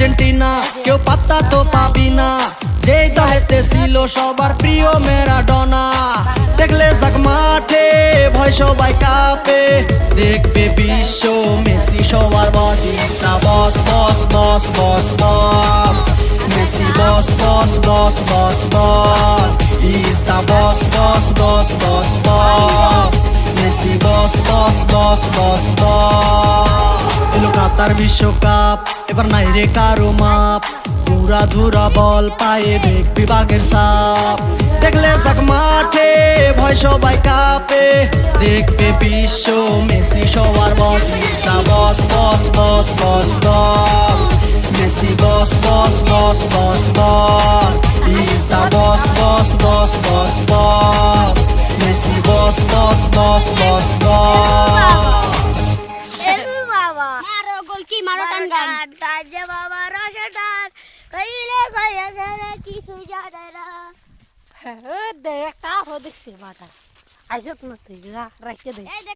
Argentina কেউ পাত্তা তো পাবি না, যেই দলেতে ছিল সবার প্রিয় ম্যারাডোনা। দেখলে যাক মাঠে ভয় সবাই কাঁপে, দেখবে বিশ্ব মেসি সবার boss. Is the boss boss boss boss boss, Messi boss boss boss boss boss. Is the boss boss boss boss boss, Messi boss boss boss boss boss. এলো কাতার বিশ্বকাপ, এবার নাই রে কারো মাপ, পুরা ধুরা বল পায়ে বেগ বিভাগের সাপ। দেখলে যাক মাঠে ভয় সবাই কাঁপে, দেখবে বিশ্ব মেসি সবার boss. Is the boss boss boss boss boss, Messi boss boss boss boss boss. Is the boss boss boss boss boss, Messi boss boss boss boss boss. মারো গোল কি মারো টান গান তাজে বাবা রসটার কইলে কইয়া জানা কিছু জানে না। দেখ তা দেখছি মাটা আইজত না তুই রাখতে দে।